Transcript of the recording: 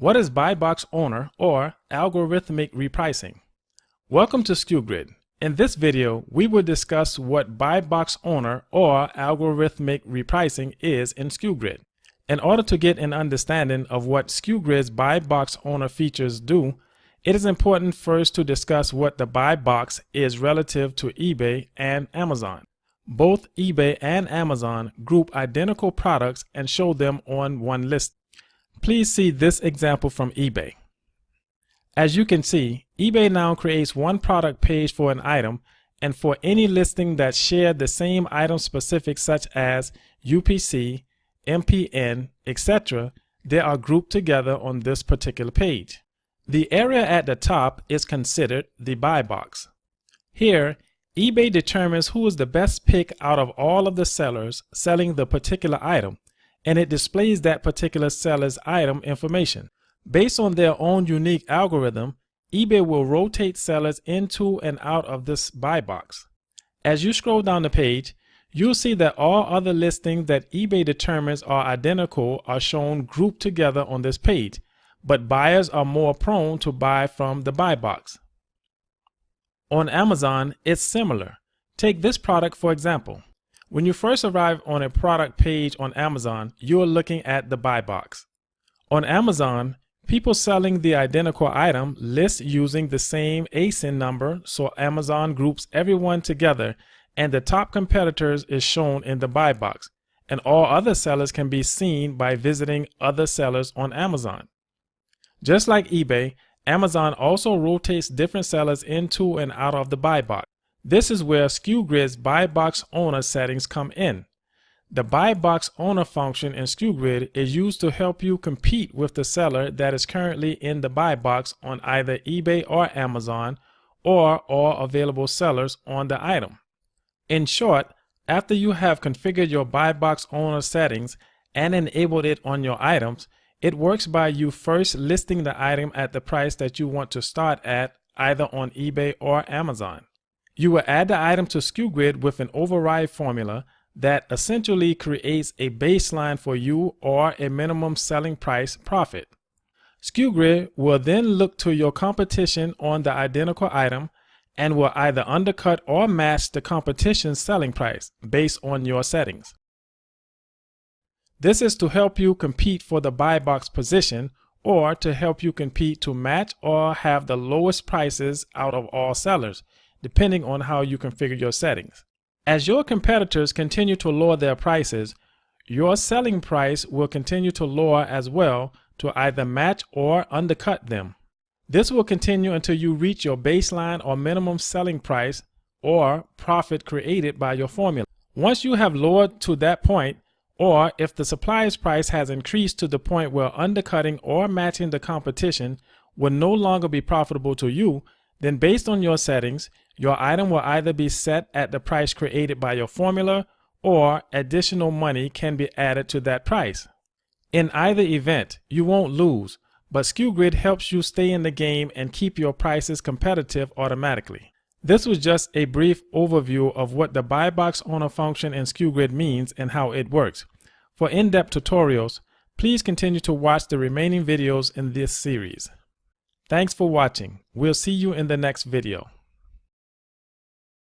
What is buy box owner or algorithmic repricing? Welcome to Sku Grid. In this video, we will discuss what buy box owner or algorithmic repricing is in Sku Grid. In order to get an understanding of what Skew Grids buy box owner features do, it is important first to discuss what the buy box is relative to eBay and Amazon. Both eBay and Amazon group identical products and show them on one list. Please see this example from eBay. As you can see, eBay now creates one product page for an item, and for any listing that share the same item specifics such as UPC, MPN, etc., they are grouped together on this particular page. The area at the top is considered the buy box. Here, eBay determines who is the best pick out of all of the sellers selling the particular item, and it displays that particular seller's item information. Based on their own unique algorithm, eBay will rotate sellers into and out of this buy box. As you scroll down the page, you'll see that all other listings that eBay determines are identical are shown grouped together on this page, but buyers are more prone to buy from the buy box. On Amazon, it's similar. Take this product for example. When you first arrive on a product page on Amazon, you are looking at the buy box. On Amazon, people selling the identical item list using the same ASIN number, so Amazon groups everyone together, and the top competitors is shown in the buy box, and all other sellers can be seen by visiting other sellers on Amazon. Just like eBay, Amazon also rotates different sellers into and out of the buy box. This is where Skew Grid's buy box owner settings come in. The buy box owner function in Skew Grid is used to help you compete with the seller that is currently in the buy box on either eBay or Amazon, or all available sellers on the item. In short, after you have configured your buy box owner settings and enabled it on your items, it works by you first listing the item at the price that you want to start at either on eBay or Amazon. You will add the item to Skew Grid with an override formula that essentially creates a baseline for you or a minimum selling price profit. Skew Grid will then look to your competition on the identical item and will either undercut or match the competition's selling price based on your settings. This is to help you compete for the buy box position or to help you compete to match or have the lowest prices out of all sellers, depending on how you configure your settings. As your competitors continue to lower their prices, your selling price will continue to lower as well to either match or undercut them. This will continue until you reach your baseline or minimum selling price or profit created by your formula. Once you have lowered to that point, or if the supplier's price has increased to the point where undercutting or matching the competition will no longer be profitable to you, then based on your settings, your item will either be set at the price created by your formula or additional money can be added to that price. In either event, you won't lose, but Skew Grid helps you stay in the game and keep your prices competitive automatically. This was just a brief overview of what the buy box owner function in Skew Grid means and how it works. For in-depth tutorials, please continue to watch the remaining videos in this series. Thanks for watching. We'll see you in the next video.